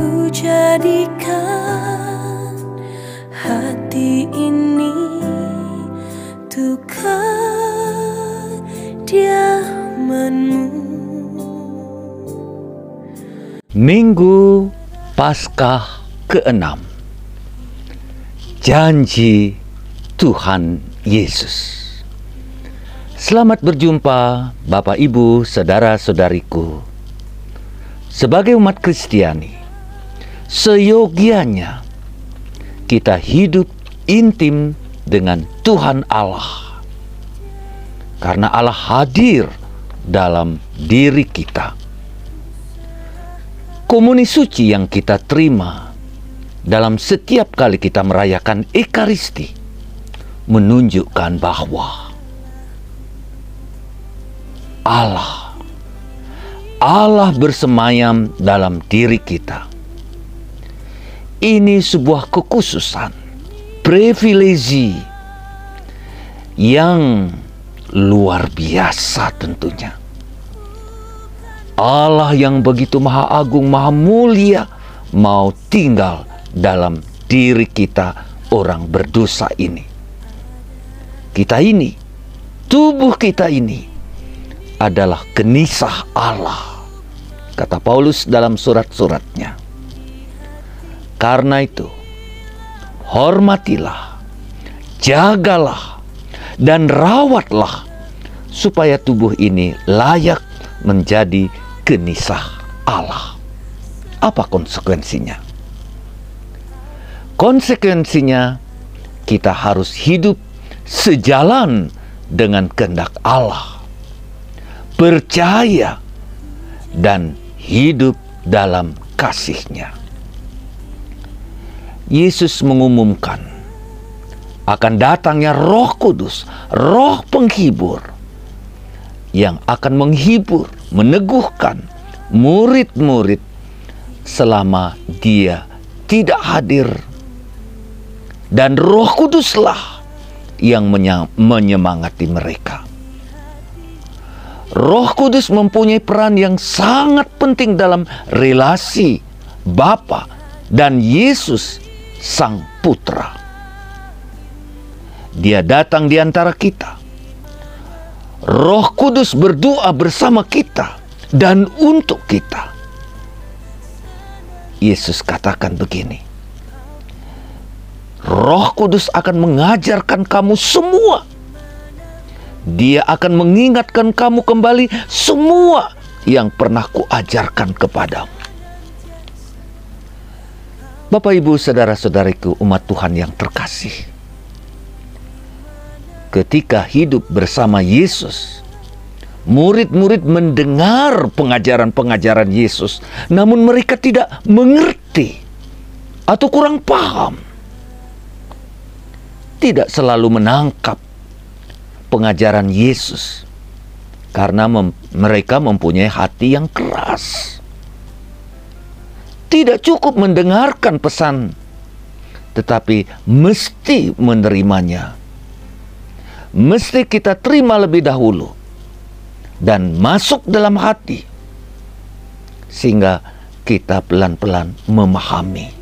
Ku jadikan hati ini untuk kediaman-Mu. Minggu Paskah ke-6. Janji Tuhan Yesus. Selamat berjumpa Bapak Ibu, saudara-saudariku. Sebagai umat Kristiani, seyogianya kita hidup intim dengan Tuhan Allah, karena Allah hadir dalam diri kita. Komuni suci yang kita terima dalam setiap kali kita merayakan Ekaristi menunjukkan bahwa Allah bersemayam dalam diri kita. Ini sebuah kekhususan, privilegi yang luar biasa tentunya. Allah yang begitu maha agung, maha mulia, mau tinggal dalam diri kita orang berdosa ini. Kita ini, tubuh kita ini adalah kenisah Allah, kata Paulus dalam surat-suratnya. Karena itu, hormatilah, jagalah, dan rawatlah supaya tubuh ini layak menjadi kenisah Allah. Apa konsekuensinya? Konsekuensinya kita harus hidup sejalan dengan kehendak Allah, percaya dan hidup dalam kasih-Nya. Yesus mengumumkan akan datangnya Roh Kudus, Roh Penghibur, yang akan menghibur, meneguhkan murid-murid selama Dia tidak hadir. Dan Roh Kuduslah yang menyemangati mereka. Roh Kudus mempunyai peran yang sangat penting dalam relasi Bapa dan Yesus Sang Putra. Dia datang di antara kita. Roh Kudus berdoa bersama kita dan untuk kita. Yesus katakan begini, Roh Kudus akan mengajarkan kamu semua. Dia akan mengingatkan kamu kembali semua yang pernah kuajarkan kepadamu. Bapak, Ibu, saudara-saudariku, umat Tuhan yang terkasih. Ketika hidup bersama Yesus, murid-murid mendengar pengajaran-pengajaran Yesus, namun mereka tidak mengerti atau kurang paham. Tidak selalu menangkap pengajaran Yesus karena mereka mempunyai hati yang keras. Tidak cukup mendengarkan pesan, tetapi mesti menerimanya. Mesti kita terima lebih dahulu dan masuk dalam hati, sehingga kita pelan-pelan memahami.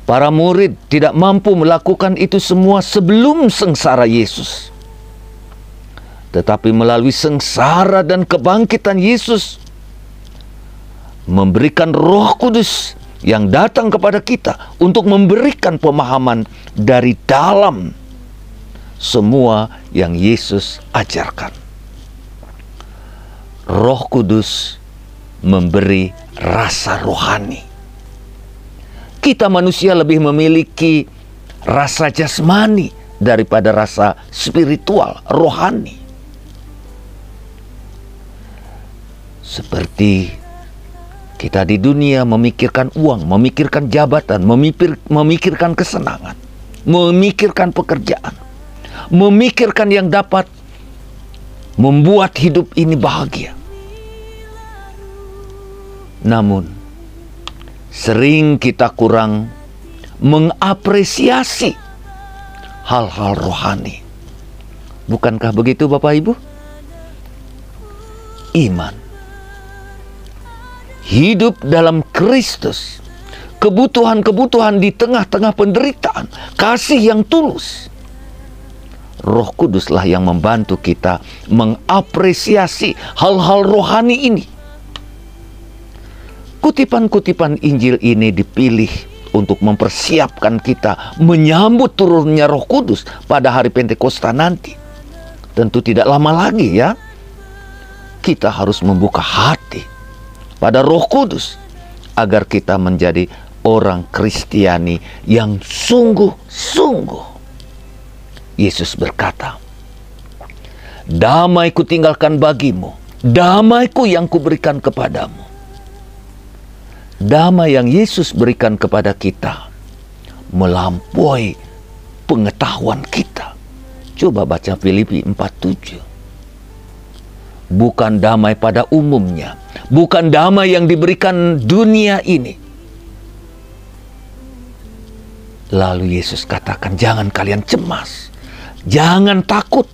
Para murid tidak mampu melakukan itu semua sebelum sengsara Yesus. Tetapi melalui sengsara dan kebangkitan Yesus, memberikan Roh Kudus yang datang kepada kita untuk memberikan pemahaman dari dalam semua yang Yesus ajarkan. Roh Kudus memberi rasa rohani. Kita manusia lebih memiliki rasa jasmani daripada rasa spiritual, rohani. Seperti kita di dunia memikirkan uang, memikirkan jabatan, memikirkan kesenangan, memikirkan pekerjaan, memikirkan yang dapat membuat hidup ini bahagia. Namun, sering kita kurang mengapresiasi hal-hal rohani. Bukankah begitu, Bapak Ibu? Iman. hidup dalam Kristus, kebutuhan-kebutuhan di tengah-tengah penderitaan, kasih yang tulus. Roh Kuduslah yang membantu kita mengapresiasi hal-hal rohani ini. Kutipan-kutipan Injil ini dipilih untuk mempersiapkan kita menyambut turunnya Roh Kudus pada hari Pentakosta nanti. Tentu tidak lama lagi ya. Kita harus membuka hati pada Roh Kudus agar kita menjadi orang Kristiani yang sungguh-sungguh. Yesus berkata, "Damai kutinggalkan bagimu, damaiku yang kuberikan kepadamu." Damai yang Yesus berikan kepada kita melampaui pengetahuan kita. Coba baca Filipi 4:7. Bukan damai pada umumnya, bukan damai yang diberikan dunia ini. Lalu Yesus katakan, jangan kalian cemas, jangan takut.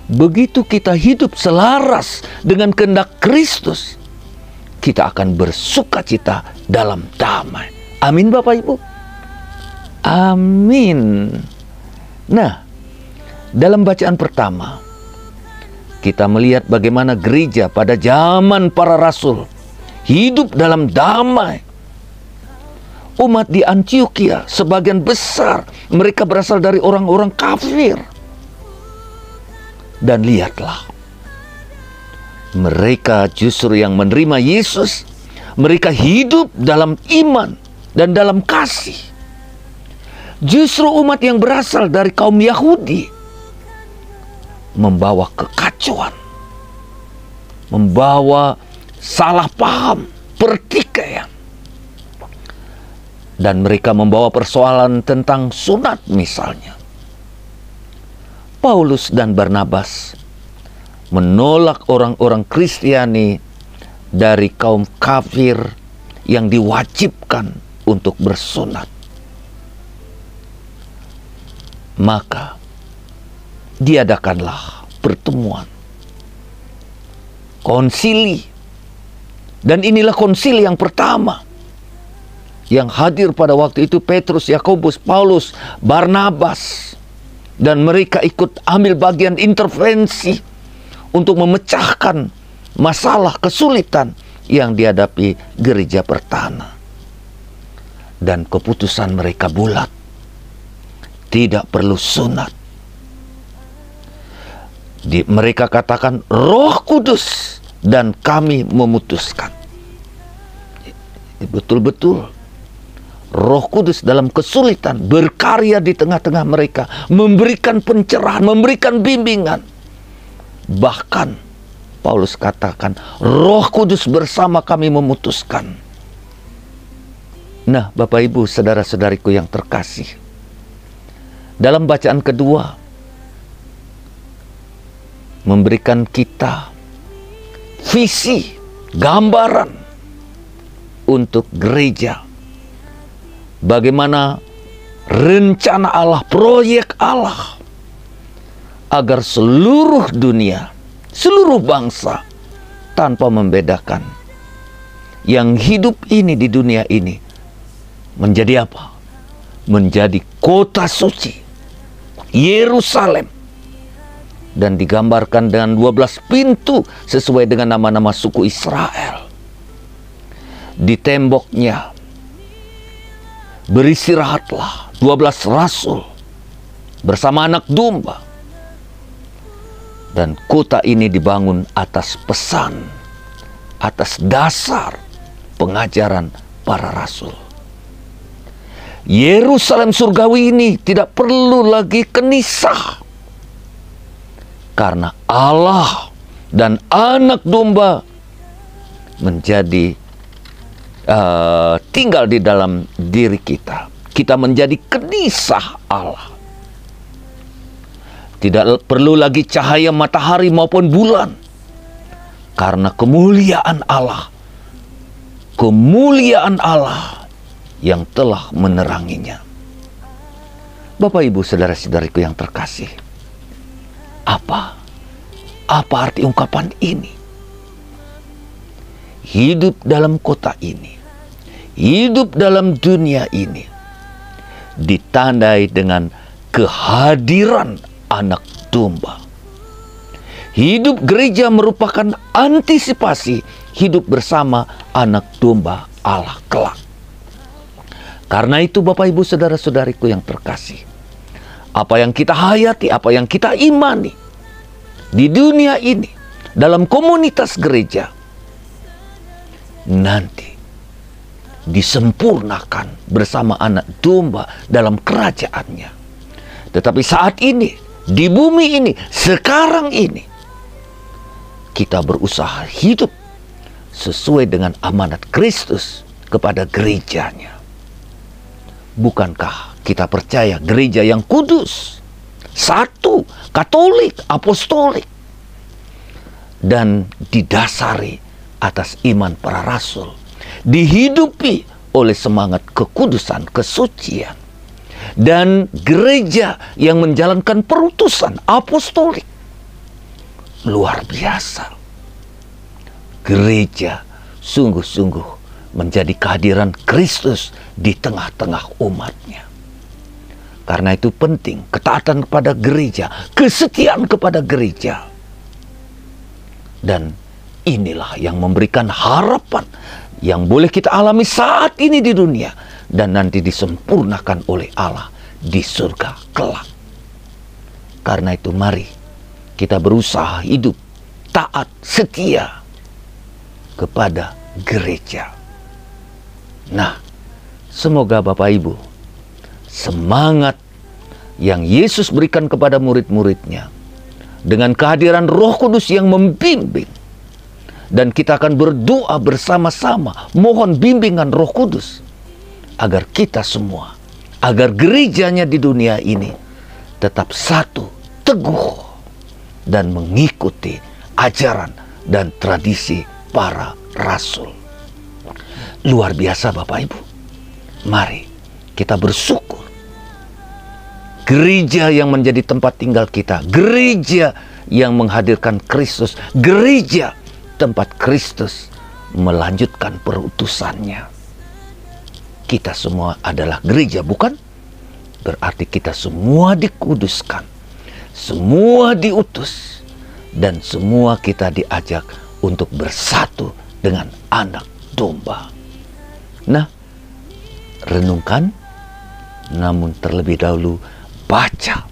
Begitu kita hidup selaras dengan kehendak Kristus, kita akan bersukacita dalam damai. Amin Bapak Ibu. Amin. Nah, dalam bacaan pertama, kita melihat bagaimana gereja pada zaman para rasul hidup dalam damai. Umat di Antioquia sebagian besar mereka berasal dari orang-orang kafir. Dan lihatlah, mereka justru yang menerima Yesus. Mereka hidup dalam iman dan dalam kasih. Justru umat yang berasal dari kaum Yahudi membawa kekacauan, membawa salah paham, pertikaian. Dan mereka membawa persoalan tentang sunat misalnya. Paulus dan Barnabas menolak orang-orang Kristiani dari kaum kafir yang diwajibkan untuk bersunat. Maka diadakanlah pertemuan, konsili. Dan inilah konsili yang pertama. Yang hadir pada waktu itu Petrus, Yakobus, Paulus, Barnabas. Dan mereka ikut ambil bagian intervensi untuk memecahkan masalah kesulitan yang dihadapi gereja pertama. Dan keputusan mereka bulat. Tidak perlu sunat. Mereka katakan Roh Kudus dan kami memutuskan. Betul-betul Roh Kudus dalam kesulitan berkarya di tengah-tengah mereka, memberikan pencerahan, memberikan bimbingan. Bahkan Paulus katakan Roh Kudus bersama kami memutuskan. Nah, Bapak Ibu, saudara-saudariku yang terkasih, dalam bacaan kedua memberikan kita visi, gambaran untuk gereja. Bagaimana rencana Allah, proyek Allah, agar seluruh dunia, seluruh bangsa, tanpa membedakan, yang hidup ini di dunia ini, menjadi apa? Menjadi kota suci, Yerusalem. Dan digambarkan dengan 12 pintu sesuai dengan nama-nama suku Israel. Di temboknya beristirahatlah 12 rasul bersama anak domba. Dan kota ini dibangun atas pesan, atas dasar pengajaran para rasul. Yerusalem surgawi ini tidak perlu lagi kenisah. Karena Allah dan anak domba menjadi tinggal di dalam diri kita. Kita menjadi kenisah Allah. Tidak perlu lagi cahaya matahari maupun bulan. Karena kemuliaan Allah. Kemuliaan Allah yang telah meneranginya. Bapak, Ibu, saudara-saudariku yang terkasih. Apa arti ungkapan ini? hidup dalam kota ini, hidup dalam dunia ini, ditandai dengan kehadiran anak domba. Hidup gereja merupakan antisipasi hidup bersama anak domba Allah kelak. Karena itu Bapak Ibu saudara-saudariku yang terkasih, apa yang kita hayati, apa yang kita imani di dunia ini, dalam komunitas gereja, nanti disempurnakan bersama anak domba dalam kerajaannya. Tetapi saat ini, di bumi ini, sekarang ini, kita berusaha hidup sesuai dengan amanat Kristus kepada gerejanya. Bukankah kita percaya gereja yang kudus, satu, Katolik, Apostolik, dan didasari atas iman para rasul, dihidupi oleh semangat kekudusan, kesucian, dan gereja yang menjalankan perutusan apostolik. Luar biasa. Gereja sungguh-sungguh menjadi kehadiran Kristus di tengah-tengah umatnya. Karena itu penting ketaatan kepada gereja, kesetiaan kepada gereja. Dan inilah yang memberikan harapan yang boleh kita alami saat ini di dunia dan nanti disempurnakan oleh Allah di surga kelak. Karena itu mari kita berusaha hidup taat, setia kepada gereja. Nah, semoga Bapak Ibu, semangat yang Yesus berikan kepada murid-muridnya dengan kehadiran Roh Kudus yang membimbing, dan kita akan berdoa bersama-sama mohon bimbingan Roh Kudus agar kita semua, agar gerejanya di dunia ini tetap satu, teguh, dan mengikuti ajaran dan tradisi para rasul. Luar biasa Bapak Ibu. Mari kita bersyukur. Gereja yang menjadi tempat tinggal kita, gereja yang menghadirkan Kristus, gereja tempat Kristus melanjutkan perutusannya. Kita semua adalah gereja, bukan? Berarti kita semua dikuduskan, semua diutus, dan semua kita diajak untuk bersatu dengan anak domba. Nah, renungkan, namun terlebih dahulu baca,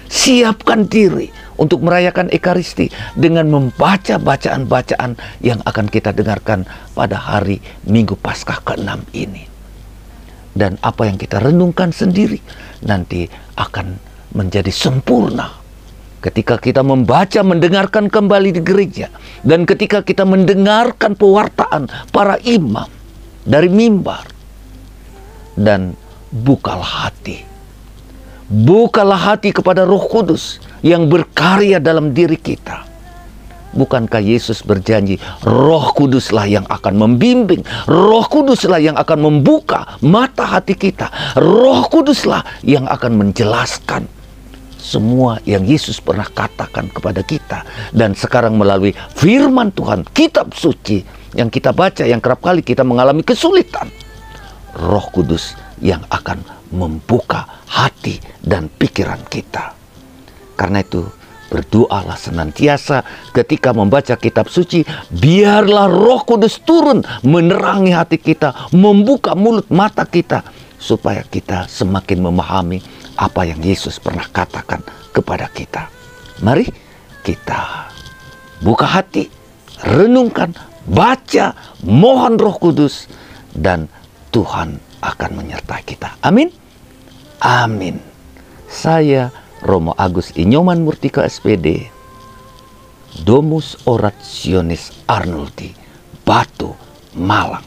siapkan diri untuk merayakan Ekaristi dengan membaca bacaan-bacaan yang akan kita dengarkan pada hari Minggu Paskah ke-6 ini. Dan apa yang kita renungkan sendiri nanti akan menjadi sempurna ketika kita membaca, mendengarkan kembali di gereja, dan ketika kita mendengarkan pewartaan para imam dari mimbar. Dan bukalah hati kepada Roh Kudus yang berkarya dalam diri kita. Bukankah Yesus berjanji Roh Kuduslah yang akan membimbing, Roh Kuduslah yang akan membuka mata hati kita, Roh Kuduslah yang akan menjelaskan semua yang Yesus pernah katakan kepada kita. Dan sekarang melalui firman Tuhan, kitab suci yang kita baca, yang kerap kali kita mengalami kesulitan, Roh Kudus yang akan membuka hati dan pikiran kita. Karena itu berdoalah senantiasa ketika membaca kitab suci, biarlah Roh Kudus turun menerangi hati kita, membuka mulut mata kita, supaya kita semakin memahami apa yang Yesus pernah katakan kepada kita. Mari kita buka hati, renungkan, baca, mohon Roh Kudus, dan Tuhan akan menyertai kita. Amin. Amin. Saya Romo Agus Inyoman Murtika SPD, Domus Orationis Arnoldi, Batu, Malang.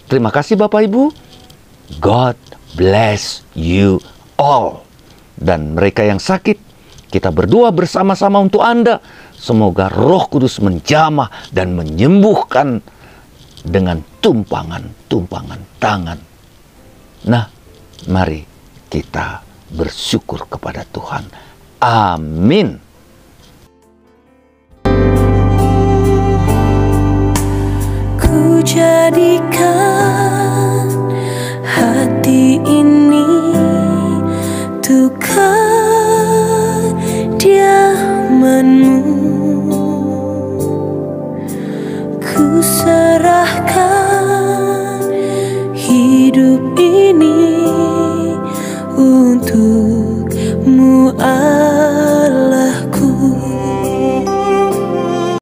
Terima kasih Bapak Ibu. God bless you all. Dan mereka yang sakit, kita berdoa bersama-sama untuk Anda. Semoga Roh Kudus menjamah dan menyembuhkan dengan tumpangan tangan. Nah, mari kita bersyukur kepada Tuhan. Amin. jadikan